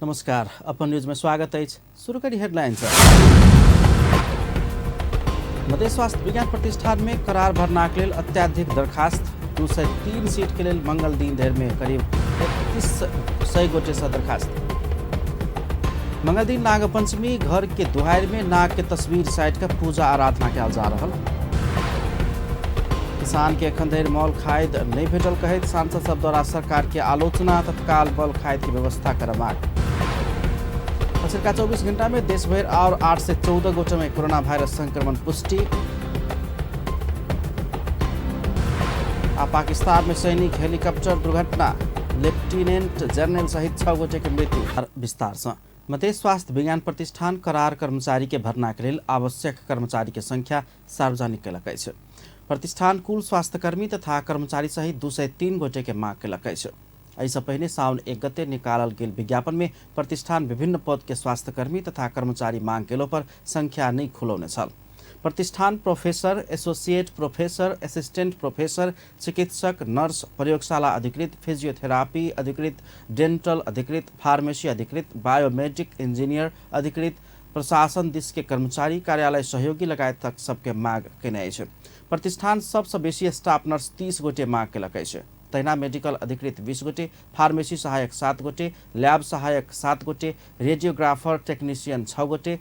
नमस्कार, अपन न्यूज में स्वागत है। शुरू करी हेडलाइंस। मध्य स्वास्थ्य विज्ञान प्रतिष्ठान में करार भरनाक लेल अत्याधिक दरखास्त 203 सीट के लेल मंगल दिन धरि में करीब 3100 गोटे से दरखास्त। मंगल दिन नाग पंचमी घर के दुहार में नाग के तस्वीर साइट का पूजा आराधना कयल जा रहल। किसान के एखन धरि मॉल खाद नहीं भेटल कहैत सांसद सब द्वारा सरकार के आलोचना, तत्काल मॉल खाद की व्यवस्था करबाक। पछिल्का 24 घंटा में देश भर और 8 से 14 गोटे में कोरोना वायरस संक्रमण पुष्टि। पाकिस्तान में सैनिक हेलीकॉप्टर दुर्घटना, लेफ्टिनेंट जनरल सहित 6 गोटे के मृत्यु। विस्तार से मध्य स्वास्थ्य विज्ञान प्रतिष्ठान करार कर्मचारी के भरना के लेल आवश्यक कर्मचारी के संख्या सार्वजनिक कयलक अछि। प्रतिष्ठान कुल स्वास्थ्यकर्मी तथा कर्मचारी सहित 203 गोटे के मांग कयलक अछि। एहिसँ पहिने साउन 1 गते निकालल गेल विज्ञापन में प्रतिष्ठान विभिन्न पद के स्वास्थ्यकर्मी तथा कर्मचारी मांग केलो पर संख्या नहीं खुलौने छल। प्रतिष्ठान professor, associate professor, assistant professor, चिकित्सक, नर्स, प्रयोगशाला अधिकृत, फिजियोथेरापी अधिकृत, डेंटल अधिकृत, फार्मेसी अधिकृत, बायोमेट्रिक इंजीनियर अधिकृत, प्रशासन दिश के कर्मचारी, कार्यालय सहयोगी लगायत तक सबके मांग केने अछि। प्रतिष्ठान सबसे बेसी स्टाफ नर्स 30 गोटे मांग केलक अछि। तहिना मेडिकल अधिकृत 20 गोटे, फार्मेसी सहायक 7 गोटे, लैब सहायक 7 गोटे, रेडियोग्राफर टेक्नीशियन 6 गोटे,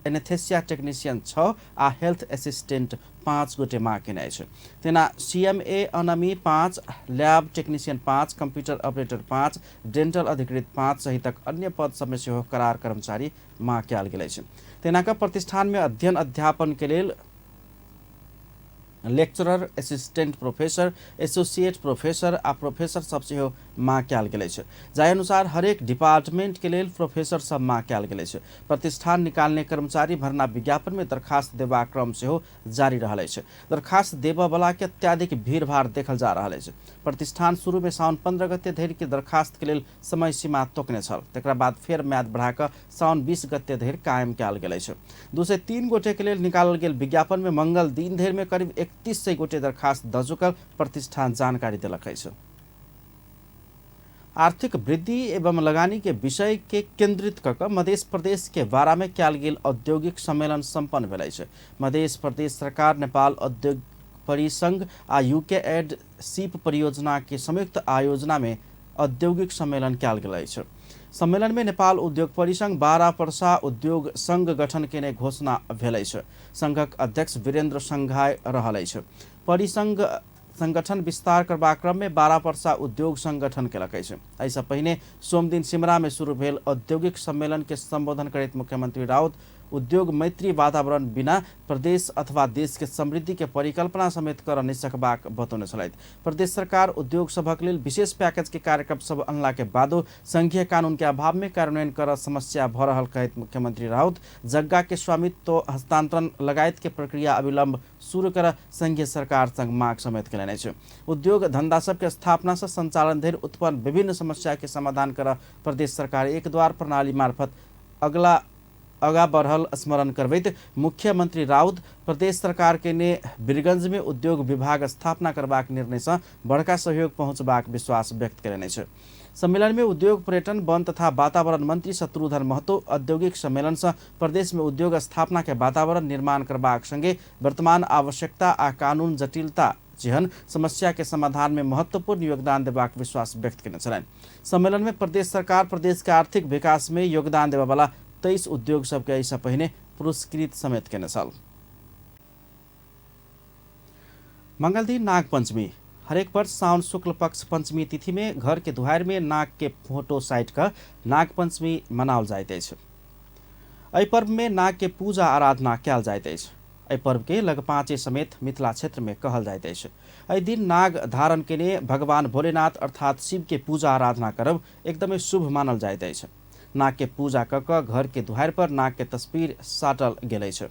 एनेस्थेसिया टेक्नीशियन 6 आ हेल्थ असिस्टेंट 5 गोटे मांग केने अछि। तेना CMA अनमी 5, lab technician 5, computer operator 5, dental अधिकृत 5 सहितक अन्य पद सब में सेहो करार कर्मचारी मांग कयल गेल अछि। तेना कऽ प्रतिष्ठान में अध्ययन अध्यापन के लेल lecturer, assistant professor, associate professor आ प्रोफेसर सब सेहो मांग कयल गेल अछि। जाहि अनुसार हरेक डिपार्टमेंट के लेल प्रोफेसर सब मांग कयल गेल अछि। प्रतिष्ठान निकालने कर्मचारी भरना विज्ञापन में दरखास्त देबा क्रम सेहो जारी रहल अछि। दरखास्त देबऽ वाला के अत्याधिक भीड़ भाड़ देखल जा रहल अछि। प्रतिष्ठान शुरू में साउन 15 गते धरि के दरखास्त के लेल समय सीमा तोकने छल, तकरा बाद फेर म्याद बढ़ा कऽ साउन 20 गते धरि कायम कयल गेल अछि। 203 गोटे के लेल निकालल गेल विज्ञापन में मंगल दिन धरि में करीब 3100 गोटे दरखास्त द चुकल प्रतिष्ठान जानकारी देलक अछि। आर्थिक वृद्धि एवं लगानी के विषय के केंद्रित कऽ मध्य प्रदेश के वारा में कयल गेल औद्योगिक सम्मेलन संपन्न भेल अछि। मध्य प्रदेश सरकार, नेपाल उद्योग परिसंघ आ यूके एड सीप परियोजना के संयुक्त आयोजना में औद्योगिक सम्मेलन कयल गेल अछि। सम्मेलन में नेपाल उद्योग परिसंघ 12 वर्षा उद्योग संघ गठन केने घोषणा भेल अछि। संघक अध्यक्ष वीरेंद्र संघाय रहल अछि। परिसंघ संगठन विस्तार करबा क्रम में 12 वर्षा उद्योग संगठन केलक अछि। एहिसँ पहिने सोम दिन सिमरा में शुरू भेल औद्योगिक सम्मेलन के संबोधन करैत मुख्यमंत्री राउत उद्योग मैत्री वातावरण बिना प्रदेश अथवा देश के समृद्धि के परिकल्पना समेत कर नहि सकबाक बतौने छलथि। प्रदेश सरकार उद्योग सभक लेल विशेष पैकेज के कार्यक्रम सब अनला के बादो संघीय कानून के अभाव में कार्यान्वयन कर समस्या भ रहल कहैत मुख्यमंत्री राउत जग्गा के स्वामित्व हस्तांतरण लगायत के प्रक्रिया अविलंब शुरू कर संघीय सरकार संग मांग समेत केलनि अछि। उद्योग धंधा सब के स्थापना से संचालन धरि उत्पन्न विभिन्न समस्या के समाधान कर प्रदेश सरकार एक द्वार प्रणाली मार्फत आगा बढ़ल स्मरण करबैत मुख्यमंत्री राउत प्रदेश सरकार के ने बीरगंज में उद्योग विभाग स्थापना करबाक निर्णय से बड़का सहयोग पहुंचबाक विश्वास व्यक्त कयलनि अछि। सम्मेलन में उद्योग, पर्यटन, वन तथा वातावरण मंत्री शत्रुघ्न महतो औद्योगिक सम्मेलन से प्रदेश में उद्योग स्थापना के वातावरण निर्माण करबाक संगे वर्तमान आवश्यकता आ कानून जटिलता जेहन समस्या के समाधान में महत्वपूर्ण योगदान देबाक विश्वास व्यक्त कयने छलनि। सम्मेलन में प्रदेश सरकार प्रदेश के आर्थिक विकास में योगदान देबा वाला 23 उद्योग सबके एहिसँ पहिने पुरस्कृत समेत केने छल। मंगल दिन नाग पंचमी हरेक वर्ष साउन शुक्ल पक्ष पंचमी तिथि में घर के दुहार में नाग के फोटो साइट का नाग पंचमी मनाओल जाइत अछि। एहि पर्व में नाग के पूजा आराधना कयल जाइत अछि। एहि पर्व के लगपाँचे समेत मिथिला क्षेत्र में कहल जाइत अछि। एहि दिन नाग धारण केने भगवान भोलेनाथ अर्थात शिव के पूजा आराधना करब एकदमै शुभ मानल जाइत अछि। नाग के पूजा कऽ कऽ घर के दुहार पर नाग के तस्वीर साटल गेल अछि।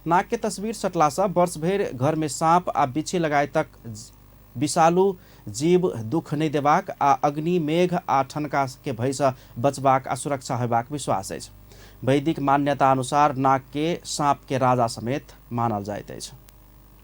नाग के तस्वीर सटला से वर्ष भरि घर में साँप आ बिच्छी लगाय तक विषालु जीव दुख नहीं देबाक आ अग्नि, मेघ आ ठनका के भय से बचबाक आ सुरक्षा होबाक विश्वास अछि। वैदिक मान्यता अनुसार नाग के सांप के राजा समेत मानल जाइत अछि।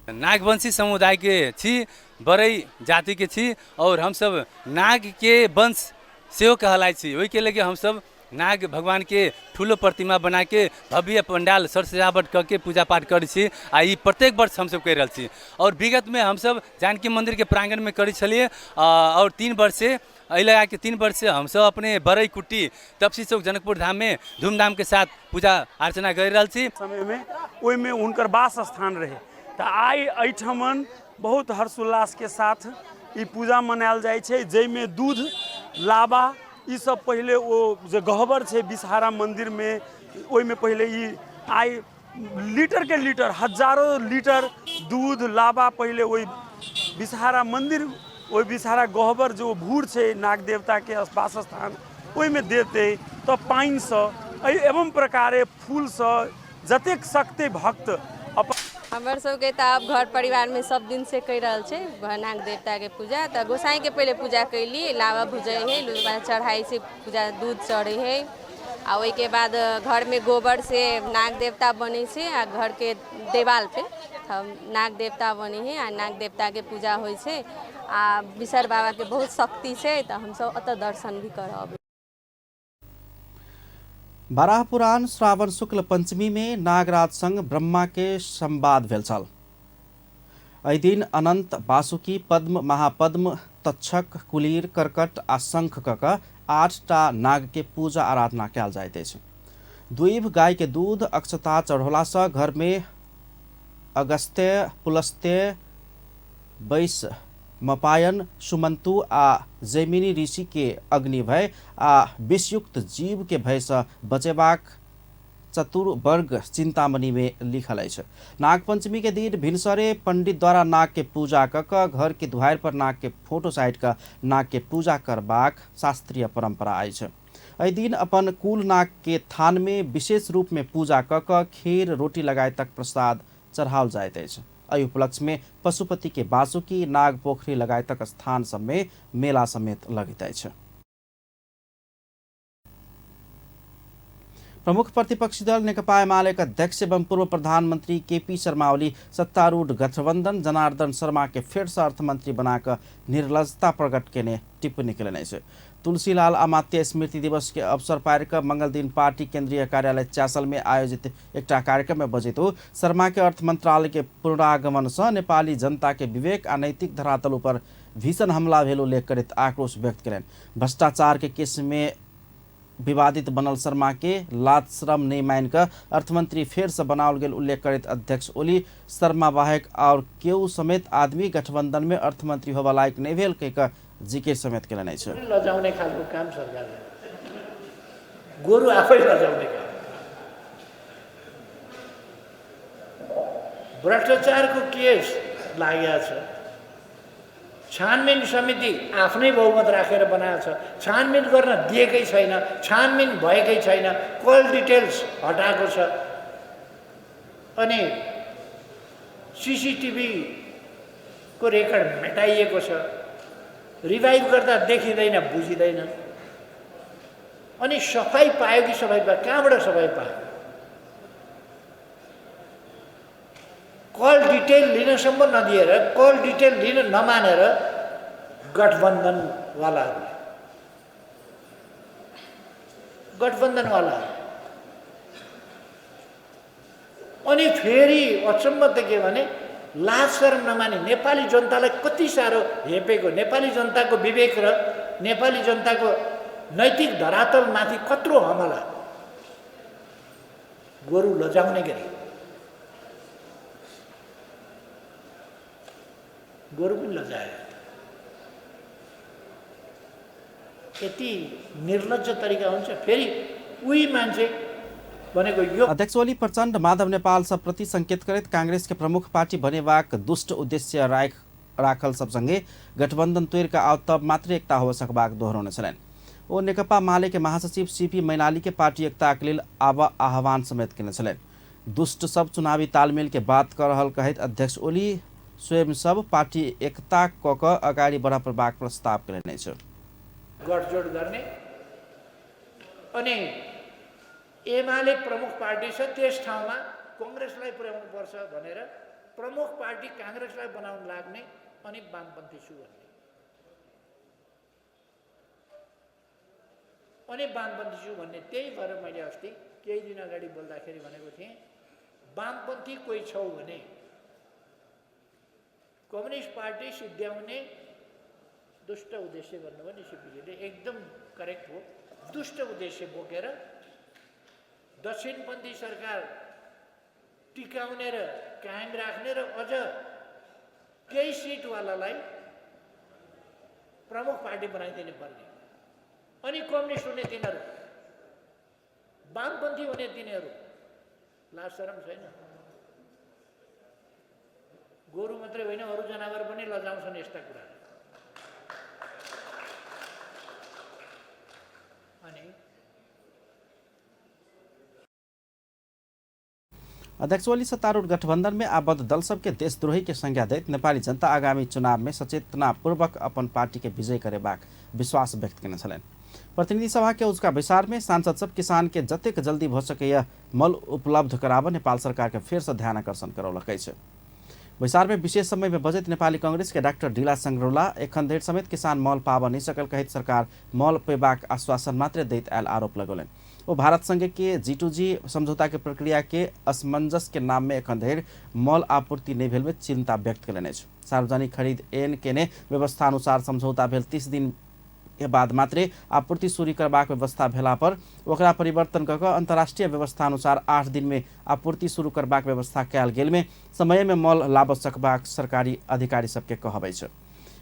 नागवंशी समुदाय के छी, बरई जाति के छी और हम सब नाग के वंश सेहो कहलाई छी। ओहि के लगे हम सब नाग भगवान के ठुलो प्रतिमा बना के भव्य पंडाल सर सजावट करके पूजा पाठ करै छी आ ई प्रत्येक वर्ष हम सब कर रहल छी। और विगत में हम सब जानकी मंदिर के प्रांगण में करै छलिए और 3 वर्ष से लगा के 3 वर्ष से हम सब अपने बरई कुट्टी तपसी चौक जनकपुर धाम में धूमधाम के साथ पूजा अर्चना कर रहल छी। समय में ओहि में हुनकर वास स्थान रहे तो आई एहिठमन बहुत हर्षोल्लास के साथ ई पूजा मनायल जाइ छै, जाहिमे दूध लाबा ई सब पहले ओ जे गहबर छै बिसहारा मंदिर में ओहि में पहले ई आई लीटर के लीटर हजारों लीटर दूध लाबा पहले ओहि बिसहारा मंदिर ओहि बिसहारा गहबर जो भूर छै नाग देवता के वास स्थान ओहि में देते तो पानि से एवं प्रकारे फूल से जतेक सकते भक्त अपन हमर सबके तो अब घर परिवार में सब दिन से कर रहल छै नाग देवता के पूजा। तो गोसाई के पहले पूजा कैली, लावा भुजे है, लुदबा चढ़ाई से पूजा दूध चढ़े है आ ओहि के बाद घर में गोबर से नाग देवता बने से आ घर के देवाल पे नाग देवता बने है आ नाग देवता के पूजा होइ छै आ विसर बाबा के बहुत शक्ति छै तो हम सब अत दर्शन भी करब। बारह पुराण श्रावण शुक्ल पंचमी में नागराज संग ब्रह्मा के संवाद भेल छल। एहि दिन अनंत वासुकी पद्म महापद्म तक्षक कुलीर कर्कट आ शंख कऽ 8टा नाग के पूजा आराधना कयल जाइत अछि। दुइभ गाय के दूध अक्षता चढ़ौला से घर में अगस्त्य पुलस्त्य बैस मपायन सुमंतु आ जैमिनी ऋषि के अग्नि भय आ विषयुक्त जीव के भय से बचेबाक चतुर्वर्ग चिंतामणि में लिखल अछि। नाग पंचमी के दिन भिनसरे पंडित द्वारा नाग के पूजा कऽ घर के दुआरि पर नाग के फोटो साइट का नाग के पूजा करबाक शास्त्रीय परंपरा अछि। एहि दिन अपन कुल नाग के थान में विशेष रूप में पूजा कऽ खीर रोटी लगायतक प्रसाद चढ़ाओल जाइत अछि। एहि उपलक्ष्य में पशुपति के बासुकी नाग पोखरी लगायतक स्थान सब में मेला समेत लगैत अछि। प्रमुख प्रतिपक्षी दल नेकपा एमाले अध्यक्ष एवं पूर्व प्रधानमंत्री केपी शर्मा ओली सत्तारूढ़ गठबंधन जनार्दन शर्मा के फिर से अर्थमंत्री बनाकर निर्लजता प्रकट केने टिप्पणी केलनि अछि। तुलसीलाल अमात्य स्मृति दिवस के अवसर पार कर मंगल दिन पार्टी केंद्रीय कार्यालय चासल में आयोजित एक कार्यक्रम में बजितो शर्मा के अर्थ मंत्रालय के पुनरागमन से नेपाली जनता के विवेक आ नैतिक धरातल पर भीषण हमला भेल उल्लेख करैत आक्रोश व्यक्त कयलनि। भ्रष्टाचार के केस में विवादित बनल शर्मा के लात श्रम नहीं मान कर अर्थमंत्री फेर से बनाओल गेल उल्लेख करैत अध्यक्ष ओली शर्मा बाहेक और केहू समेत आदमी गठबंधन में अर्थमंत्री होबा लायक नहीं भेल कह जिके समेत केलनि अछि। लजाउने खालको काम सरकारले गोरु आफै लजाउने काम। भ्रष्टाचारको केस लागेको छ, छानबिन समिति आफ्नै बहुमत राखेर बनाएको छ, छानबिन गर्न दिएकै छैन, छानबिन भएकै छैन, कल डिटेल्स हटाएको छ अनि सीसीटीभी को रेकर्ड मेटाइएको छ, रिभाइभ गर्दा देखिँदैन बुझिँदैन अनि सफाई पायो कि सफाई पायो, कहाँबाट सफाई पायो? कल डिटेल लिनसम्म नदिएर, कल डिटेल लिन नमानेर गठबन्धनवाला अनि फेरि अचम्म त के भने लाज शरम नमाने नेपाली जनतालाई कति साह्रो हेपेको, नेपाली जनताको विवेक र नेपाली जनताको नैतिक धरातल माथि कत्रो हमला गोरु लजाउने गरी गोरु पनि लजायो। यति निर्लज्ज तरिका हुन्छ। फेरि उही मान्छे भनेको यो अध्यक्ष ओली प्रचण्ड माधव नेपाल सब प्रति संकेत करैत कांग्रेस के प्रमुख पार्टी बनेबाक दुष्ट उद्देश्य राखल सब संगे गठबंधन तोड़ के आउ तब मात्र एकता हो सकबाक दोहरौने छलनि। ओ नेकपा माले के महासचिव सीपी मैनाली के पार्टी एकता के लेल आह्वान समेत केने छलनि। दुष्ट सब चुनावी तालमेल के बात कर रहल कहैत अध्यक्ष ओली स्वयं सब पार्टी एकता क अगाडि बढाबक प्रस्ताव केलनि छ। गठजोड गर्ने अनि एमाले प्रमुख पार्टी छ त्यस ठाउँमा कांग्रेसलाई पुर्याउनुपर्छ भनेर प्रमुख पार्टी कांग्रेसलाई बनाउन लाग्ने अनि वामपन्थी छु भन्ने अनि वामपन्थी छु भन्ने त्यही भएर मैले अस्ति केही दिन अगाडि बोल्दाखेरि भनेको थिएँ वामपन्थी कोही छौ भने कम्युनिस्ट पार्टी सिद्ध्याउने दुष्ट उद्देश्य भन्नुभयो नि सिपिजीले एकदम करेक्ट हो। दुष्ट उद्देश्य बोकेर दक्षिणपन्थी सरकार टिकाउने र कायम राख्ने र अझ केही सिटवालालाई प्रमुख पार्टी बनाइदिनु पर्ने अनि कम्युनिस्ट हुने तिनीहरू वामपन्थी हुने तिनीहरू लाज शरम छैन। गोरु मात्रै होइन अरू जनावर पनि लजाउँछन् यस्ता कुरा। अनि अध्यक्ष ओली सत्तारूढ़ गठबंधन में आबद्ध दल सबके देशद्रोही के संज्ञा दैत नेपाली जनता आगामी चुनाव में सचेतनापूर्वक अपन पार्टी के विजय करेबाक विश्वास व्यक्त करने छलैन। प्रतिनिधि सभा के उजका विचार में सांसद सब किसान के जतेक जल्दी भ सके मल उपलब्ध कराब नेपाल सरकार के फिर से ध्यान आकर्षण करौलकै छ। विचार में विशेष समय में बजट नेपाली कांग्रेस के डॉक्टर ढीला संगरोला एखन समेत किसान मल पाब नहीं सकल कहित सरकार मल पेबाक आश्वासन मात्र दैत आयल आरोप लगौलन। वो भारत संघ के G2G समझौता के प्रक्रिया के असमंजस के नाम में एखन मल आपूर्ति नहीं भेल में चिंता व्यक्त करेने। सार्वजनिक खरीद एन के ने व्यवस्था अनुसार समझौता भेल 30 दिन के बाद मात्रे आपूर्ति शुरू करबाक व्यवस्था भेला पर ओकरा परिवर्तन कऽ अंतर्राष्ट्रीय व्यवस्था अनुसार 8 दिन में आपूर्ति शुरू करबाक व्यवस्था कयल गेल में समय में मल लाब सकबाक सरकारी अधिकारी सबके कहबै छ।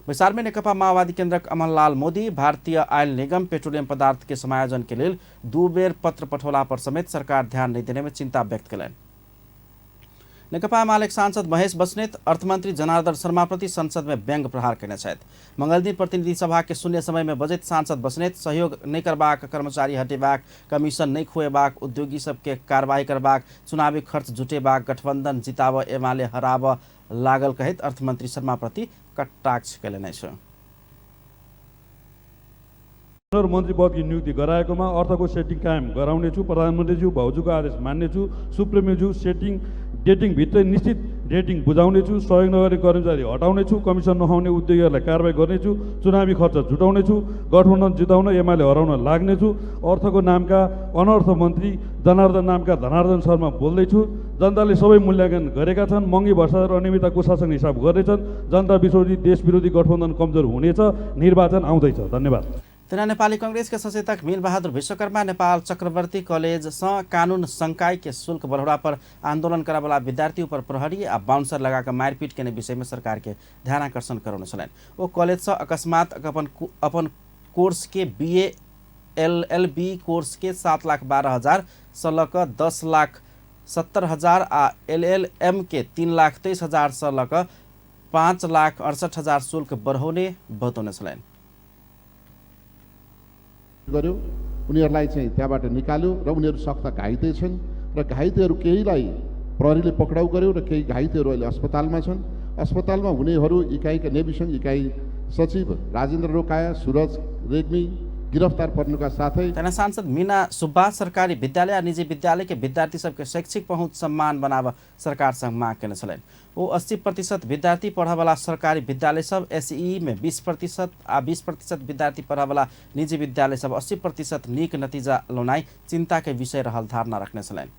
विचार में नेकपा माओवादी केन्द्रक अमनलाल मोदी भारतीय आयल निगम पेट्रोलियम पदार्थ के समायोजन के लिए 2 बेर पत्र पठौला पर समेत सरकार ध्यान नहीं देने में चिंता व्यक्त करें। नेकपा एमालेका सांसद महेश बस्नेत अर्थमंत्री जनार्दन शर्मा प्रति संसद में व्यंग प्रहार करने मंगल दिन प्रतिनिधि सभा के शून्य समय में बजट सांसद बस्नेत सहयोग नहीं करबाक, कर्मचारी हटेबाक, कमीशन नहीं खुएबाक, उद्योगी सबके कार्रवाई करबाक, चुनावी खर्च जुटेबाक, गठबंधन जिताब एमाले हराब लागल कहित अर्थमंत्री शर्मा प्रति कटाक्ष करेने छ। मन्त्री पद की नियुक्ति गराएकोमा अर्थको सेटिङ कायम गराउनेछु, प्रधानमन्त्रीज्यू भाउजूको आदेश मान्नेछु, सुप्रिमोज्यू सेटिङ डेटिङ भित्रै निश्चित रेटिङ बुझाउनेछु, सहयोग नगर्ने कर्मचारी हटाउनेछु, कमिसन नखाउने उद्योगीहरूलाई कारबाही गर्नेछु, चुनावी खर्च जुटाउनेछु, गठबन्धन जिताउन एमाले हराउन लाग्नेछु। अर्थको नामका अनर्थ मन्त्री जनार्दन नामका धनार्दन शर्मा बोल्दैछु। जनताले सबै मूल्याङ्कन गरेका छन्। महँगी भ्रष्टाचार अनियमितता कुशासन हिसाब गर्नेछन्। जनता विरोधी देश विरोधी गठबन्धन कमजोर हुनेछ। निर्वाचन आउँदैछ। धन्यवाद। तेना नेपाली कांग्रेस के सचेतक मीर बहादुर विश्वकर्मा नेपाल चक्रवर्ती कॉलेज कानून संकाय के शुल्क बढ़ोड़ा पर आंदोलन करा वाला विद्यार्थी ऊपर प्रहरी आ बाउंसर लगाकर मारपीट के विषय में सरकार के ध्यान आकर्षण करौने छलैन। वो कॉलेज से अकस्मात अपन कोर्स के BA LLB कोर्स के 7,12,000 सलक 10,70,000 आ LLM के 3,23,000 सलक 5,68,000 शुल्क बढ़ाउने बताउने छलैन। गर्यो उनीहरूलाई चाहिँ त्यहाँबाट निकाल्यो र उनीहरू सख्त घाइते छन् र घाइतेहरू केहीलाई प्रहरीले पक्राउ गर्यो र केही घाइतेहरू अहिले अस्पतालमा छन्। अस्पतालमा हुनेहरू इकाइका नेविसन इकाइ सचिव राजेन्द्र रोकाया, सूरज रेग्मी गिरफ्तार पर्नुका साथै तना सांसद मीना सुब्बा सरकारी विद्यालय और निजी विद्यालय के विद्यार्थी सबके शैक्षिक पहुँच सम्मान बनाव सरकार संग मांग करने छलैन। वो 80% विद्यार्थी पढ़ा वाला सरकारी विद्यालय सब SEE में 20% आ 20% विद्यार्थी पढ़ा वाला निजी विद्यालय सब 80% नीक नतीजा लौनाई चिंता के विषय रहल धारणा रखने छलैन।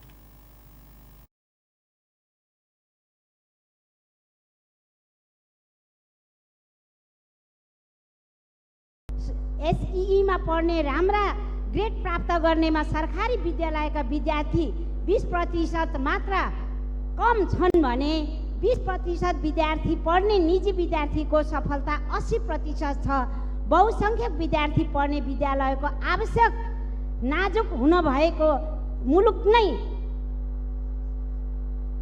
SEE मा पढ्ने राम्रा ग्रेड प्राप्त गर्नेमा सरकारी विद्यालयका विद्यार्थी 20% मात्र कम छन् भने 20% विद्यार्थी पढ्ने निजी विद्यार्थीको सफलता 80% छ। बहुसंख्यक विद्यार्थी पढ्ने विद्यालयको आवश्यक नाजुक हुन भएको मुलुक नै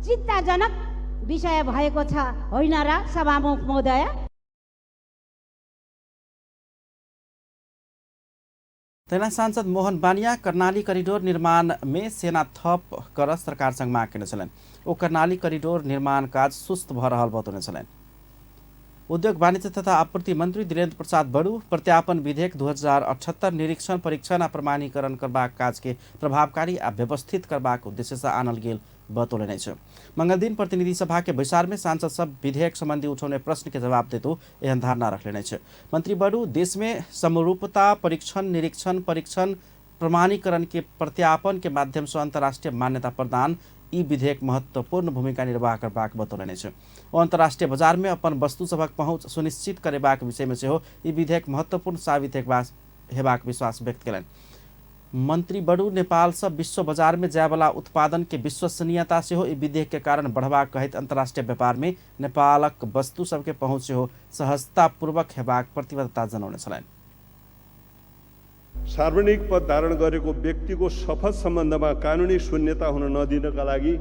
चिन्ताजनक विषय भएको छ, होइन र सभामुख महोदय? तेना सांसद मोहन बानिया कर्णाली करिडोर निर्माण में सेना थप कर सरकार संग मांग करने छलैन। वो कर्णाली करिडोर निर्माण काज सुस्त भ रहल बताउने छलैन। उद्योग वाणिज्य तथा आपूर्ति मंत्री धीरेन्द्र प्रसाद बड़ू प्रत्यापन विधेयक 2078 निरीक्षण परीक्षण आ प्रमाणीकरण करबाक काज के प्रभावकारी आ व्यवस्थित करबाक उद्देश्य से आनल गेल बतौले छ। मंगल दिन प्रतिनिधि सभा के बैसार में सांसद सब विधेयक संबंधी उठाउने प्रश्न के जवाब देते एहन धारणा रखले छ। मंत्री बड़ू देश में समरूपता परीक्षण निरीक्षण परीक्षण प्रमाणीकरण के प्रत्यापन के माध्यम से अंतर्राष्ट्रीय मान्यता प्रदान ई विधेयक महत्वपूर्ण भूमिका निर्वाह करबाक बतौलने छ। अंतर्राष्ट्रीय बाजार में अपन वस्तु सभक पहुँच सुनिश्चित करेबाक विषय में सेहो ई विधेयक महत्वपूर्ण साबित हेबाक विश्वास व्यक्त कयलनि। मंत्री बड़ू नेपाल से विश्व बाजार में जाय वाला उत्पादन के विश्वसनीयता सेहो ई विधेयक के कारण बढ़बाक कहैत अंतर्राष्ट्रीय व्यापार में नेपालक वस्तु सबके पहुँच सेहो सहजतापूर्वक हेबाक प्रतिबद्धता जनाउने छलनि। सार्वजनिक पद धारण गरेको व्यक्तिको शपथ सम्बन्धमा कानुनी शून्यता हुन नदिनका लागि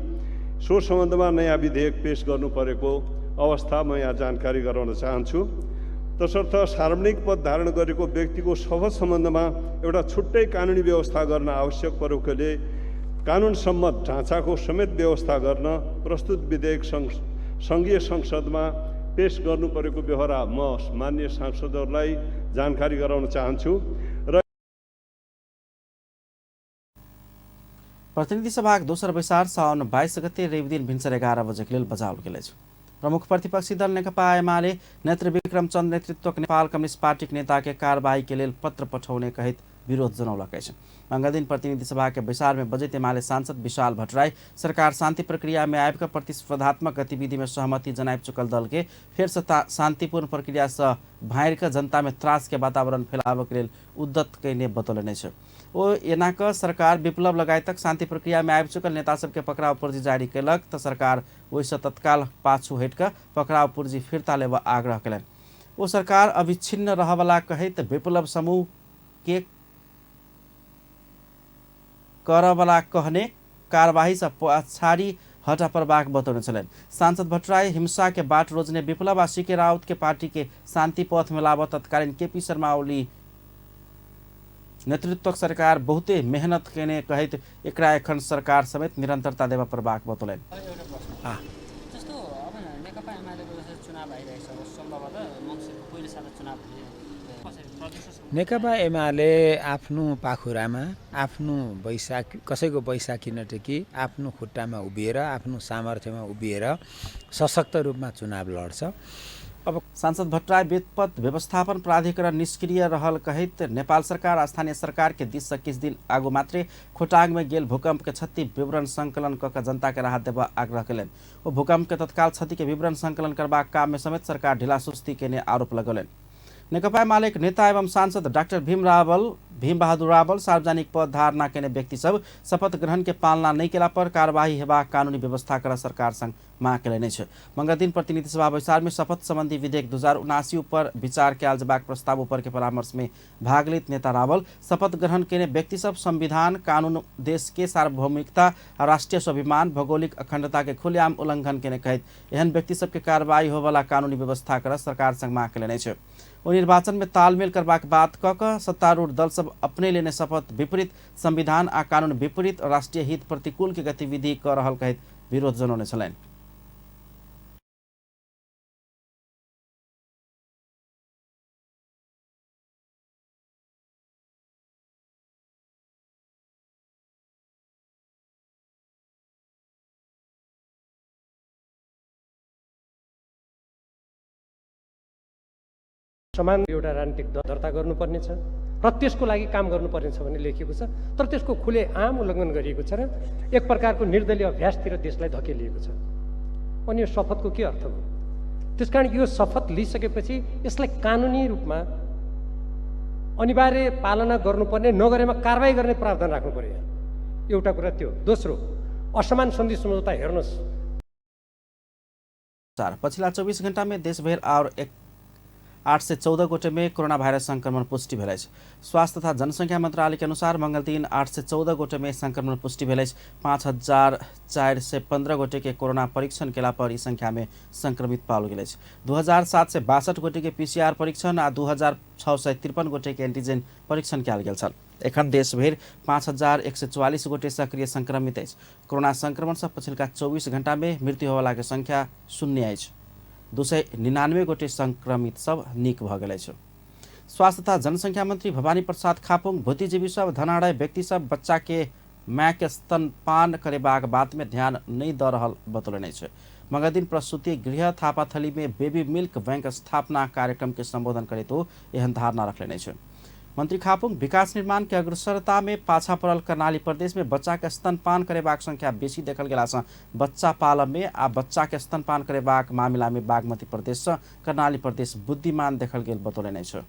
सो सम्बन्धमा नयाँ विधेयक पेश गर्नु परेको अवस्था म यहाँ जानकारी गराउन चाहन्छु। तसर्थ सार्वजनिक पद धारण गरेको व्यक्तिको शपथ सम्बन्धमा एउटा छुट्टै कानुनी व्यवस्था गर्न आवश्यक परेकोले कानुन सम्मत ढाँचाको समेत व्यवस्था गर्न प्रस्तुत विधेयक सङ्घीय संसदमा पेश गर्नु परेको बेहोरा म माननीय सांसदहरूलाई जानकारी गराउन चाहन्छु। र प्रतिनिधि सभा दोस्रो बैसार साउन 22 गते रवि दिन भिन्सर 11 बजे के लेल बजाल गेल छ। प्रमुख प्रतिपक्षी दल नेकपा एमाले नेत्र विक्रम चंद नेतृत्वक नेपाल कम्युनिस्ट पार्टी के नेता के कार्रवाई के लेल पत्र पठाउने कहित विरोध जनौलक छ। मंगल दिन प्रतिनिधि सभा के बैसार में बजट एमाले सांसद विशाल भट्टराई सरकार शांति प्रक्रिया में आबि प्रतिस्पर्धात्मक गतिविधि में सहमति जनाब चुकल दल के फिर से शांतिपूर्ण प्रक्रिया से भाइर के जनता में त्रास के वातावरण फैलाव के लेल उद्यत कैने बतौलने छ। ओ एना क सरकार विप्लव लगाए तक शांति प्रक्रिया में आबि चुकल नेता सबके पकड़ाव पूर्जी जारी कैलक त सरकार ओहिसँ तत्काल पाछू हटिक पकड़ाव पूर्जी फिरता लेब आग्रह कयलनि। ओ सरकार अविच्छिन्न रहवला कहैत विप्लव समूह के करवला कहने कार्यवाही से पछाडि हटा परबाक बतौने छलनि। सांसद भट्टराई हिंसा के बाट रोजने विप्लव आ सीके राउत के पार्टी के शांति पथ में लाभ तत्कालीन केपी शर्मा ओली नेतृत्वक सरकार बहुते मेहनत केने कहैत एकरा एखन सरकार समेत निरंतरता देवा परबाक बतौलनि। जस्तो अब नेकपा एमालेको चुनाव आइरहेछ सम्भवतः मङ्सिरको पहिलो साता चुनाव नेकपा एमाले आफ्नो पाखुरामा आफ्नो कसैको बैशाखी नटेकी आफ्नो खुट्टामा उभिएर आफ्नो सामर्थ्यमा उभिएर सशक्त रूपमा चुनाव लड्छ। अब सांसद भट्टराई विपद व्यवस्थापन प्राधिकरण निष्क्रिय रहल कहित नेपाल सरकार स्थानीय सरकार के दिश से किछ दिन आगू मात्रै खोटाङ में गेल भूकंप के क्षति विवरण संकलन क जनता के राहत देवा आग्रह कयलनि। ओ भूकंप के तत्काल क्षति के विवरण संकलन करबाक काम में समेत सरकार ढिलासुस्ती केने आरोप लगौलनि। नेकपा एमाले नेता एवं सांसद डाक्टर भीम बहादुर रावल सार्वजनिक पद धारणा केने व्यक्ति सब शपथ ग्रहण के पालना नहीं केला पर कार्यवाही हेबा कानूनी व्यवस्था कर सरकार संग मांग केलनि छ। मंगल दिन प्रतिनिधि सभा बैसार में शपथ संबंधी विधेयक 2079 ऊपर विचार कयल जबाक प्रस्ताव ऊपर के परामर्श में भाग लेत नेता रावल शपथ ग्रहण केने व्यक्ति सब संविधान कानून देश के सार्वभौमिकता राष्ट्रीय स्वाभिमान भौगोलिक अखंडता के खुलेआम उल्लंघन केने कहत एहन व्यक्ति सब के कार्रवाई होवला कानूनी व्यवस्था कर सरकार संग मांग केलनि छ। ओ निर्वाचन में तालमेल करबाक बात क सत्तारूढ़ दल सब अपने लेने शपथ विपरीत संविधान आ कानून विपरीत राष्ट्रीय हित प्रतिकूल के गतिविधि कर रहल कहत विरोध जनौने छलनि। समान एउटा राजनीतिक दर्ता गर्नुपर्ने छ र त्यसको लागि काम गर्नुपर्ने छ भन्ने लेखिएको छ। तर त्यसको खुले आम उल्लङ्घन गरिएको छ र एक प्रकारको निर्दलीय अभ्यासतिर देशलाई धकेलिएको छ। अनि यो शपथको के अर्थ हो? त्यसकारण यो शपथ लिइसकेपछि यसलाई कानुनी रूपमा अनिवार्य पालना गर्नुपर्ने नगरेमा कारबाही गर्ने प्रावधान राख्नु पर्यो। एउटा कुरा त्यो। दोस्रो, असमान सन्धि सम्झौता हेर्नुहोस्। पछिल्ला 24 घण्टा में देशभर और 814 गोटे में कोरोना वायरस संक्रमण पुष्टि भेल। स्वास्थ्य तथा जनसंख्या मंत्रालय के अनुसार मंगल दिन 814 गोटे में संक्रमण पुष्टि भेल। 5415 गोटे के कोरोना परीक्षण केला पर इस संख्या में संक्रमित पाओल गेल। 2762 गोटे के पीसीआर परीक्षण आ 2653 गोटे के एंटीजन परीक्षण कयल गेल छल। एखन देशभर 5144 गोटे सक्रिय संक्रमित अछि। कोरोना संक्रमण से पछिल्का 24 घंटा में मृत्यु होवला के संख्या 0 अछि। 299 गोटे संक्रमित सब निक भ गेल अछि। स्वास्थ्य तथा जनसंख्या मंत्री भवानी प्रसाद खापुङ बुद्धिजीवी सब धनाढ्य व्यक्ति सब बच्चा के माय के स्तनपान करेबाक बात में ध्यान नहीं द रहल बतौलनि छै। मंगल दिन प्रसूति गृह थापाथली में बेबी मिल्क बैंक स्थापना कार्यक्रम के संबोधन करैत ओ एहन धारणा रखले छै। मंत्री खापुंग विकास निर्माण के अग्रसरता में पाछा पड़ल कर्णाली प्रदेश में बच्चा के स्तनपान करेबाक संख्या बेसी देखल गेला से बच्चा पालन में आ बच्चा के स्तनपान करेबाक मामला में बागमती प्रदेश से कर्णाली प्रदेश बुद्धिमान देखल गेल बतौलनि छै।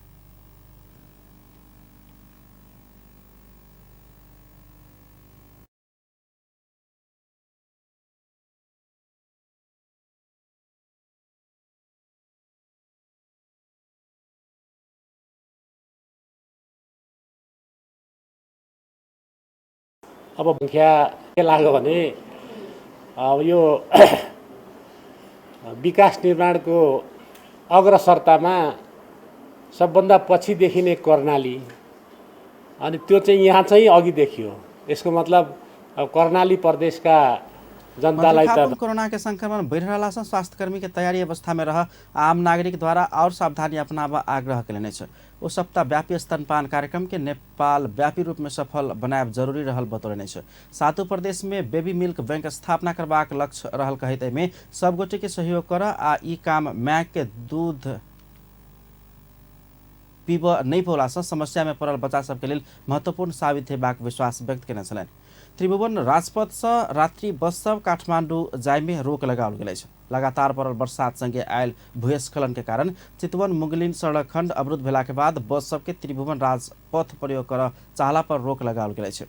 अब सङ्ख्या के लाग्यो भने अब यो विकास निर्माणको अग्रसरतामा सबभन्दा पछिदेखि नै कर्णाली, अनि त्यो चाहिँ यहाँ चाहिँ अघि देखियो। यसको मतलब अब कर्णाली प्रदेशका जनतालाई त कोरोना के संक्रमण बढ़ रहा से स्वास्थ्यकर्मी के तैयारी अवस्था में रह आम नागरिक द्वारा और सावधानी अपनावा आग्रह कयलनि छै। ओ सप्ताह व्यापी स्तनपान कार्यक्रम के नेपाल व्यापी रूप में सफल बनायब जरूरी रहल बतौलनि छै। सातों प्रदेश में बेबी मिल्क बैंक स्थापना करबाक लक्ष्य रहल कहैत में सब गोटे के सहयोग कर आ ई काम माय के दूध पीब नहीं पौला से समस्या में पड़ल बच्चा सबके लेल महत्वपूर्ण साबित हेबाक विश्वास व्यक्त केने छलनि। त्रिभुवन राजपथ से रात्रि बस सब काठमांडू जाय में रोक लगाओल गेल छै। लगातार पड़ल बरसात संगे आयल भूस्खलन के कारण चितवन मुंगलिन सड़क खंड अवरुद्ध भेला के बाद बस सबके त्रिभुवन राजपथ प्रयोग कर चाहला पर रोक लगाओल गेल छै।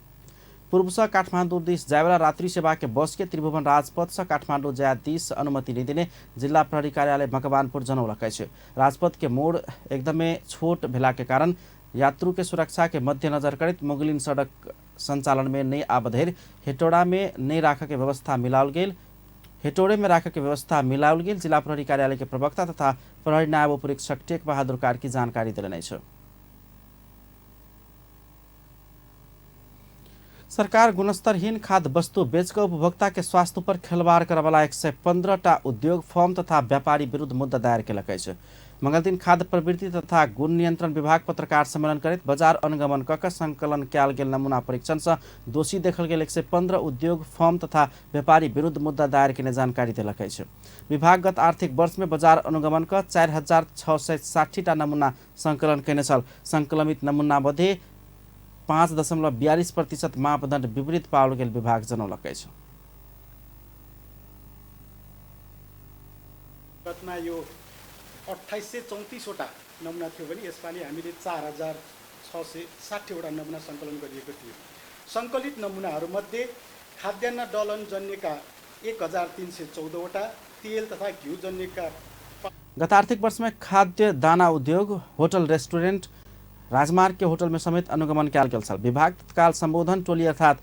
पूर्व से काठमांडू दिस जायवाला रात्रि सेवा के बस के त्रिभुवन राजपथ से काठमांडू जाय दिस अनुमति नहीं देने जिला प्रहरी कार्यालय मकवानपुर जनौलक छै। राजपथ के मोड़ एकदमै छोट भेला के कारण यात्रु के सुरक्षा के मद्देनजर करत मुंगलिन सड़क संचालन में नहीं आबधेर हेटोड़ा में नहीं राख के व्यवस्था मिलाओल गेल। हेटोड़े में राख के व्यवस्था मिलाओल गेल जिला प्रहरी कार्यालय के प्रवक्ता तथा प्रहरी नायब उपरीक्षक टेक बहादुर कार्की जानकारी दिलनि छै। सरकार गुणस्तरहीन खाद्य वस्तु बेचकर उपभोक्ता के स्वास्थ्य पर खिलवाड़ करवाला 115टा उद्योग फर्म तथा व्यापारी विरुद्ध मुद्दा दायर केलक छै। मंगल दिन खाद्य प्रवृत्ति तथा गुण नियंत्रण विभाग पत्रकार सम्मेलन करैत बाजार अनुगमन कऽ संकलन कयल गेल नमूना परीक्षण से दोषी देखल गेल 115 उद्योग फर्म तथा व्यापारी विरुद्ध मुद्दा दायर केने जानकारी देलक छै। विभाग गत आर्थिक वर्ष में बाजार अनुगमन कऽ 4660टा नमूना संकलन केने छल। संकलमित नमूना मध्ये 5.42% मापदण्ड विपरीत पाओल गेल विभाग जनौलक छै। गतमा यो 2834वटा नमुना थियो भने यसपालि हामीले 4660वटा नमुना सङ्कलन गरिएको थियो। सङ्कलित नमुनाहरूमध्ये खाद्यान्न डलन जन्यका 1314वटा, तेल तथा घिउ जन्यका। गत आर्थिक वर्ष में खाद्य दाना उद्योग, होटल रेस्टोरेंट, राजमार्ग के होटल में समेत अनुगमन कयल गेल छल। विभाग तत्काल संबोधन टोली अर्थात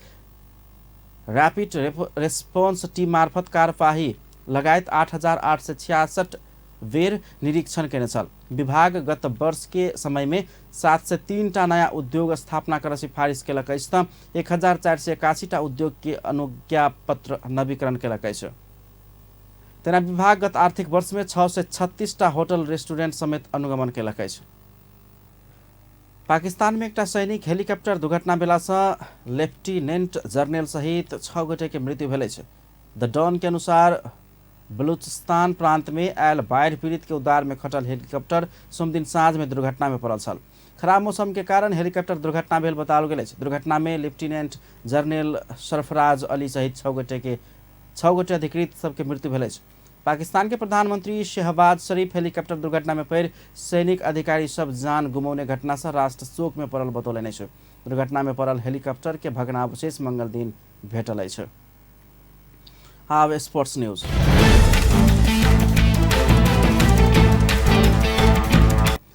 रैपिड रेस्पॉन्स टीम मार्फत कार्यवाही लगायत 8866 बेर निरीक्षण केने छल। विभाग गत वर्ष के समय में 7 से 3टा नया उद्योग स्थापना कर सिफारिश केलक अछि त 1481टा उद्योग के अनुज्ञा पत्र नवीकरण केलक अछि। तेना विभाग गत आर्थिक वर्ष में 6 से 36टा होटल रेस्टोरेंट समेत अनुगमन केलक अछि। पाकिस्तान में एक सैनिक हेलीकॉप्टर दुर्घटना भेला से लेफ्टिनेंट जनरल सहित 6 गोटे के मृत्यु भेल छै। द डॉन के अनुसार बलूचिस्तान प्रांत में आयल बाढ़ पीड़ित के उद्धार में खटल हेलीकॉप्टर सोमदिन साँझ में दुर्घटना में पड़ल छल। खराब मौसम के कारण हेलीकॉप्टर दुर्घटना भेल बताओल गेल छै। दुर्घटना में लेफ्टिनेंट जनरल सरफराज अली सहित 6 गोटे अधिकृत सबके मृत्यु भेल छै। पाकिस्तान के प्रधानमंत्री शहबाज शरीफ हेलीकॉप्टर दुर्घटना में पड़ सैनिक अधिकारी सब जान गुमौने घटना से राष्ट्र शोक में पड़ल बतौलनि छै। दुर्घटना में पड़ल हेलीकॉप्टर के भग्नावशेष मंगल दिन भेटल अछि। अब स्पोर्ट्स न्यूज।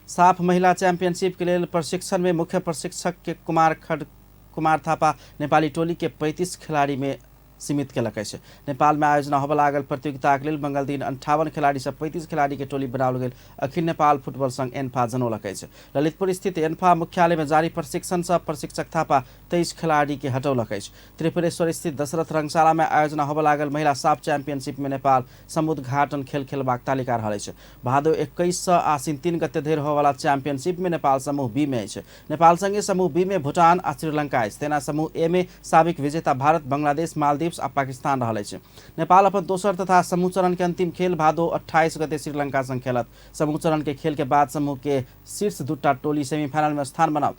साफ महिला चैंपियनशिप के लिए प्रशिक्षण में मुख्य प्रशिक्षक के कुमार थापा नेपाली टोली के 35 खिलाड़ी में सीमित केलक अछि। नेपाल में आयोजना होबे लागल प्रतियोगिता के लेल मंगल दिन 58 खिलाड़ी से 35 खिलाड़ी के टोली बनाओल गेल। अखिल नेपाल फुटबॉल संघ एन्फा जनौलक अछि। ललितपुर स्थित एन्फा मुख्यालय में जारी प्रशिक्षण से प्रशिक्षक थापा 23 खिलाड़ी के हटौलक अछि। त्रिपुरेश्वर स्थित दशरथ रंगशाला में आयोजना होबे लागल महिला साफ चैंपियनशिप में नेपाल समुद्घाटन खेल खेलबाक तालिका रहल अछि। भादो 21 से आसिन 3 गते धरि होबेवाला चैंपियनशिप में नेपाल समूह बी में अछि। नेपाल संगे समूह बी में भूटान आ श्रीलंका अछि। तेना समूह ए में साबिक विजेता भारत, बांग्लादेश, मालदीव आ पाकिस्तान रहल अछि। नेपाल अपन दोसर तथा समूह चरण के अंतिम खेल भादो 28 गते श्रीलंका संग खेलत। समूह चरण के खेल के बाद समूह के शीर्ष 2टा टोली सेमीफाइनल में स्थान बनाओत।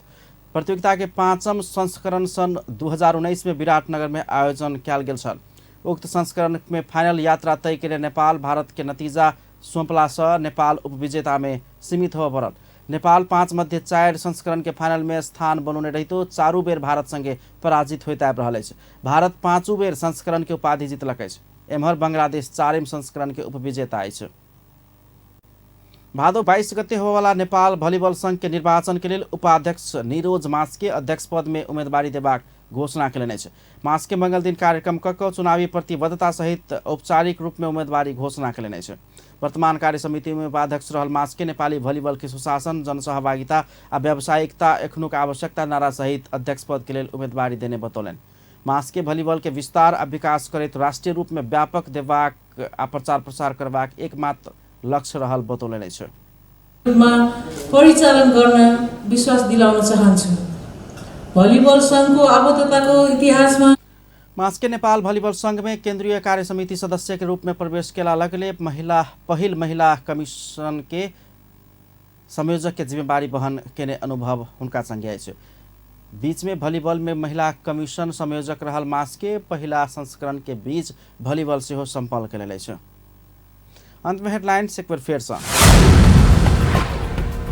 प्रतियोगिता के 5म संस्करण सन 2019 में विराटनगर में आयोजन कयल गेल छल। उक्त संस्करण में फाइनल यात्रा तय के नेपाल भारत के नतीजा सौंपला से नेपाल उपविजेता में सीमित हो पड़ल। नेपाल 5 मध्य 4 संस्करण के फाइनल में स्थान बनौने रहितो 4 बेर भारत संगे पराजित होइत आबि रहल अछि। भारत 5 बेर संस्करण के उपाधि जीतलक अछि। एम्हर बांग्लादेश 4म संस्करण के उपविजेता अछि। भादो 22 गते होबेवाला नेपाल भलिबल संघ के निर्वाचन के लेल उपाध्यक्ष नीरोज मास्के अध्यक्ष पद में उम्मीदवारी देबाक घोषणा केलनि अछि। मास्के मंगल दिन कार्यक्रम कऽ चुनावी प्रतिबद्धता सहित औपचारिक रूप में उम्मीदवारी घोषणा केलनि अछि। वर्तमान कार्य समिति में उपाध्यक्ष रहल मास्के नेपाली भलिबल के सुशासन, जनसहभागिता आ व्यावसायिकता एखनुक आवश्यकता नारा सहित अध्यक्ष पद के लेल उम्मीदवारी देने बतौलनि। मास्के भलिबल के विस्तार आ विकास करैत राष्ट्रीय रूप में व्यापक देबाक आ प्रचार प्रसार करबाक एकमात्र लक्ष्य रहल बतौलनि अछि। परिचालन गर्न विश्वास दिलाउन चाहन्छु। भलिबल संघको आबद्धताको इतिहासमा मास्के नेपाल भलिबल संघ में केंद्रीय कार्य समिति सदस्य के रूप में प्रवेश केला लगले पहिल महिला कमीशन के संयोजक के जिम्मेवारी वहन केने अनुभव हुनका संगे अछि। बीच में भलिबल में महिला कमीशन संयोजक रहल मास्के पहिला संस्करण के बीच भलिबल सेहो संपन्न केले अछि। अंत में हेडलाइंस एक बार फिर से।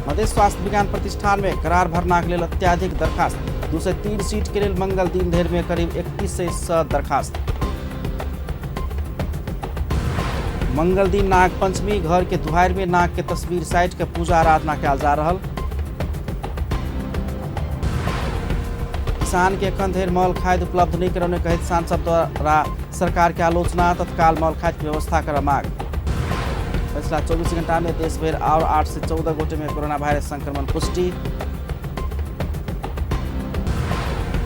मधेश स्वास्थ्य विज्ञान प्रतिष्ठान में करार भरना के लिए अत्याधिक दरखास्त। 2 से 3 सीट के लिए मंगल दिन धर में करीब 3100 दरखास्त। मंगल दिन नाग पंचमी घर के दुहार में नाग के तस्वीर साइट के पूजा आराधना कयल जा रहल। किसान के एखन धरि मॉल खाद उपलब्ध नहीं करौने कहैत सांसद द्वारा सरकार के आलोचना, तत्काल मॉल खाद की व्यवस्था कर मांग। पिछला 24 घंटा में देश भर और 8 से 14 गोटे में कोरोना वायरस संक्रमण पुष्टि।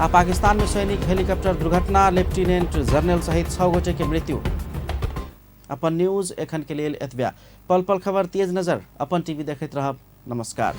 पाकिस्तान में सैनिक हेलीकॉप्टर दुर्घटना, लेफ्टिनेंट जनरल सहित 6 गोटे के मृत्यु। अपन न्यूज एखन के लिए एतबा। पल पल खबर तेज नजर अपन टीवी देखैत रहब। नमस्कार।